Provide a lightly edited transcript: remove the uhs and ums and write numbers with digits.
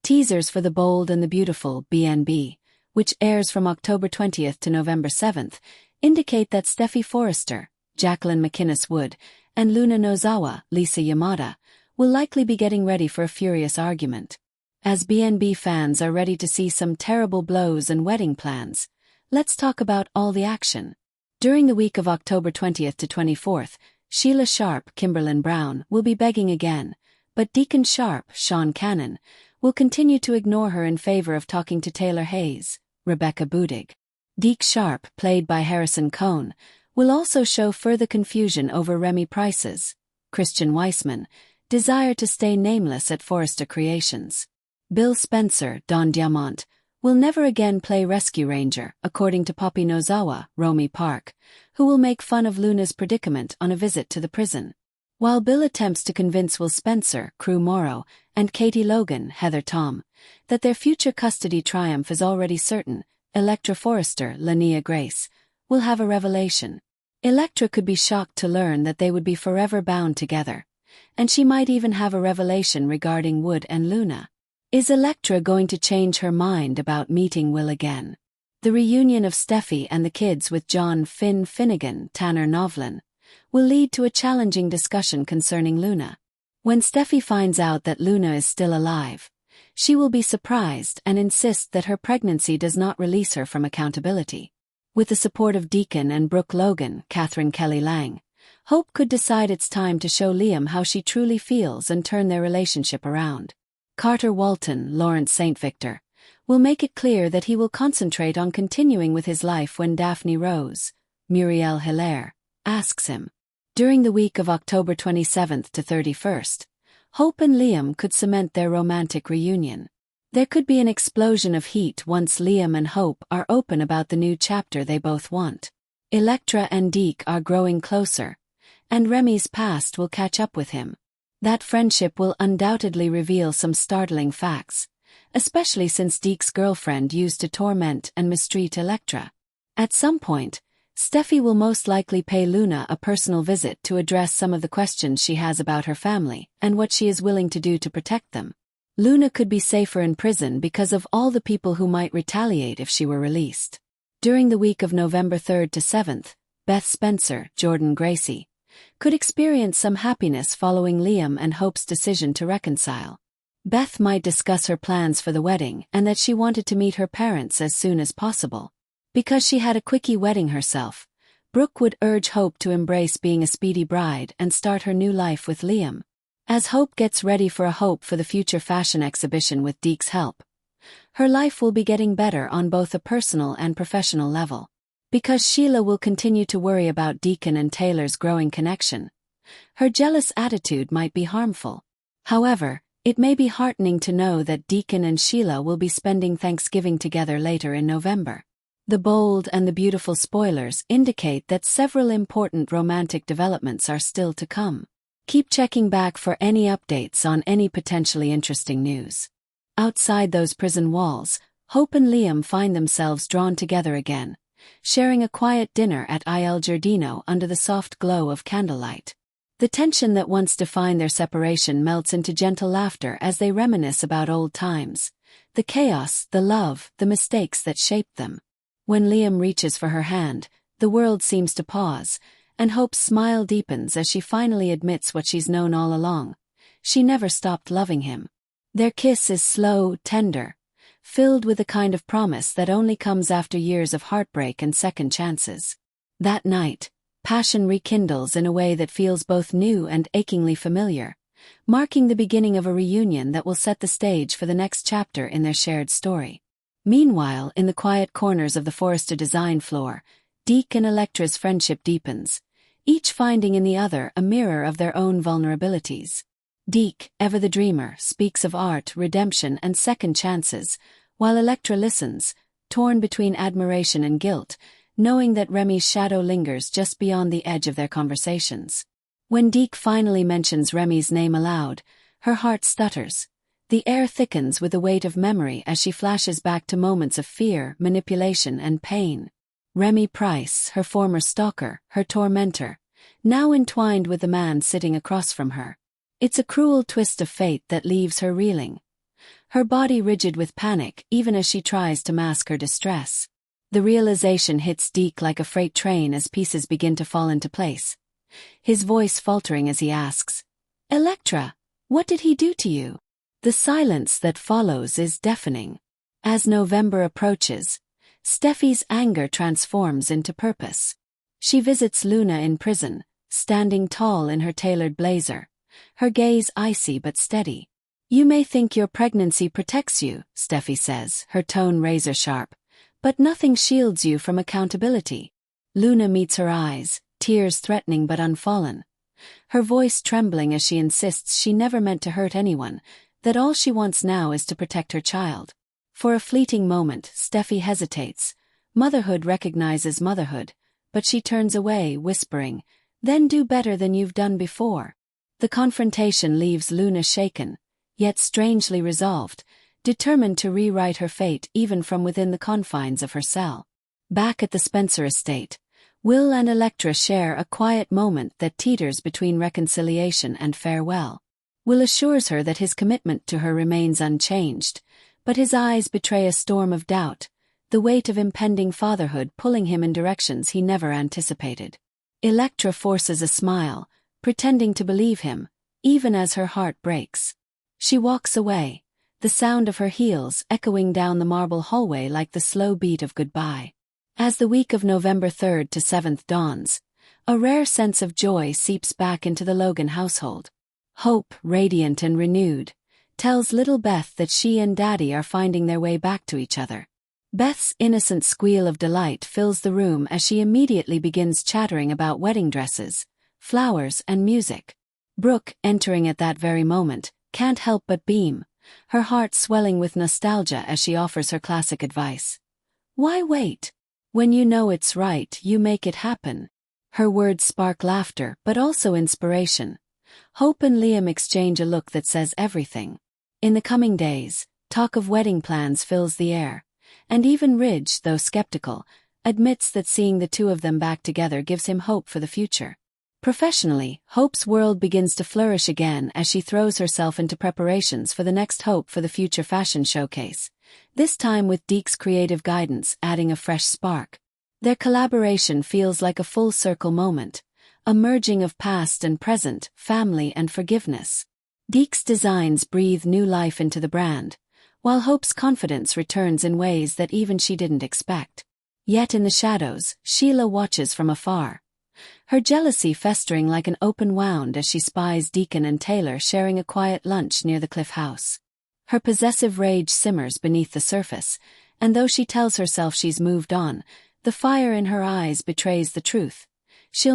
Teasers for The Bold and the Beautiful, BNB, which airs from October 20th to November 7th, indicate that Steffy Forrester, Jacqueline MacInnes Wood, and Luna Nozawa, Lisa Yamada, will likely be getting ready for a furious argument. As BNB fans are ready to see some terrible blows and wedding plans, let's talk about all the action. During the week of October 20th to 24th, Sheila Sharp, Kimberlyn Brown, will be begging again, but Deacon Sharp, Sean Cannon, will continue to ignore her in favor of talking to Taylor Hayes, Rebecca Budig. Deke Sharp, played by Harrison Cohn, will also show further confusion over Remy Price's, Christian Weissman, desire to stay nameless at Forrester Creations. Bill Spencer, Don Diamont, will never again play Rescue Ranger, according to Poppy Nozawa, Romy Park, who will make fun of Luna's predicament on a visit to the prison. While Bill attempts to convince Will Spencer, Crew Morrow, and Katie Logan, Heather Tom, that their future custody triumph is already certain, Electra Forrester, Lania Grace, will have a revelation. Electra could be shocked to learn that they would be forever bound together, and she might even have a revelation regarding Wood and Luna. Is Electra going to change her mind about meeting Will again? The reunion of Steffy and the kids with John Finn Finnegan, Tanner Novlin, will lead to a challenging discussion concerning Luna. When Steffy finds out that Luna is still alive, she will be surprised and insist that her pregnancy does not release her from accountability. With the support of Deacon and Brooke Logan, Catherine Kelly Lang, Hope could decide it's time to show Liam how she truly feels and turn their relationship around. Carter Walton, Lawrence St. Victor, will make it clear that he will concentrate on continuing with his life when Daphne Rose, Muriel Hilaire, asks him. During the week of October 27th to 31st, Hope and Liam could cement their romantic reunion. There could be an explosion of heat once Liam and Hope are open about the new chapter they both want. Electra and Deke are growing closer, and Remy's past will catch up with him. That friendship will undoubtedly reveal some startling facts, especially since Deke's girlfriend used to torment and mistreat Electra. At some point, Steffy will most likely pay Luna a personal visit to address some of the questions she has about her family and what she is willing to do to protect them. Luna could be safer in prison because of all the people who might retaliate if she were released. During the week of November 3rd to 7th, Beth Spencer, Jordan Gracie, could experience some happiness following Liam and Hope's decision to reconcile. Beth might discuss her plans for the wedding and that she wanted to meet her parents as soon as possible. Because she had a quickie wedding herself, Brooke would urge Hope to embrace being a speedy bride and start her new life with Liam. As Hope gets ready for a Hope for the Future fashion exhibition with Deke's help, her life will be getting better on both a personal and professional level. Because Sheila will continue to worry about Deacon and Taylor's growing connection, her jealous attitude might be harmful. However, it may be heartening to know that Deacon and Sheila will be spending Thanksgiving together later in November. The Bold and the Beautiful spoilers indicate that several important romantic developments are still to come. Keep checking back for any updates on any potentially interesting news. Outside those prison walls, Hope and Liam find themselves drawn together again, sharing a quiet dinner at Il Giardino under the soft glow of candlelight. The tension that once defined their separation melts into gentle laughter as they reminisce about old times, the chaos, the love, the mistakes that shaped them. When Liam reaches for her hand, the world seems to pause, and Hope's smile deepens as she finally admits what she's known all along. She never stopped loving him. Their kiss is slow, tender, filled with the kind of promise that only comes after years of heartbreak and second chances. That night, passion rekindles in a way that feels both new and achingly familiar, marking the beginning of a reunion that will set the stage for the next chapter in their shared story. Meanwhile, in the quiet corners of the Forrester design floor, Deke and Electra's friendship deepens, each finding in the other a mirror of their own vulnerabilities. Deke, ever the dreamer, speaks of art, redemption, and second chances, while Electra listens, torn between admiration and guilt, knowing that Remy's shadow lingers just beyond the edge of their conversations. When Deke finally mentions Remy's name aloud, her heart stutters. The air thickens with the weight of memory as she flashes back to moments of fear, manipulation, and pain. Remy Price, her former stalker, her tormentor, now entwined with the man sitting across from her. It's a cruel twist of fate that leaves her reeling. her body rigid with panic even as she tries to mask her distress. The realization hits Deke like a freight train as pieces begin to fall into place. His voice faltering as he asks, "Electra, what did he do to you?" The silence that follows is deafening. As November approaches, Steffi's anger transforms into purpose. She visits Luna in prison, standing tall in her tailored blazer, her gaze icy but steady. "You may think your pregnancy protects you," Steffi says, her tone razor-sharp, "but nothing shields you from accountability." Luna meets her eyes, tears threatening but unfallen. Her voice trembling as she insists she never meant to hurt anyone, that all she wants now is to protect her child. For a fleeting moment, Steffi hesitates. Motherhood recognizes motherhood, but she turns away, whispering, "Then do better than you've done before." The confrontation leaves Luna shaken, yet strangely resolved, determined to rewrite her fate even from within the confines of her cell. Back at the Spencer estate, Will and Electra share a quiet moment that teeters between reconciliation and farewell. Will assures her that his commitment to her remains unchanged, but his eyes betray a storm of doubt, the weight of impending fatherhood pulling him in directions he never anticipated. Electra forces a smile, pretending to believe him, even as her heart breaks. She walks away, the sound of her heels echoing down the marble hallway like the slow beat of goodbye. As the week of November 3rd to 7th dawns, a rare sense of joy seeps back into the Logan household. Hope, radiant and renewed, tells little Beth that she and Daddy are finding their way back to each other. Beth's innocent squeal of delight fills the room as she immediately begins chattering about wedding dresses, flowers, and music. Brooke, entering at that very moment, can't help but beam, her heart swelling with nostalgia as she offers her classic advice. "Why wait? When you know it's right, you make it happen." Her words spark laughter but also inspiration. Hope and Liam exchange a look that says everything. In the coming days, talk of wedding plans fills the air, and even Ridge, though skeptical, admits that seeing the two of them back together gives him hope for the future. Professionally, Hope's world begins to flourish again as she throws herself into preparations for the next Hope for the Future fashion showcase, this time with Deke's creative guidance adding a fresh spark. Their collaboration feels like a full-circle moment, a merging of past and present, family and forgiveness. Deke's designs breathe new life into the brand, while Hope's confidence returns in ways that even she didn't expect. Yet in the shadows, Sheila watches from afar, her jealousy festering like an open wound as she spies Deacon and Taylor sharing a quiet lunch near the Cliff house. Her possessive rage simmers beneath the surface, and though she tells herself she's moved on, the fire in her eyes betrays the truth. She'll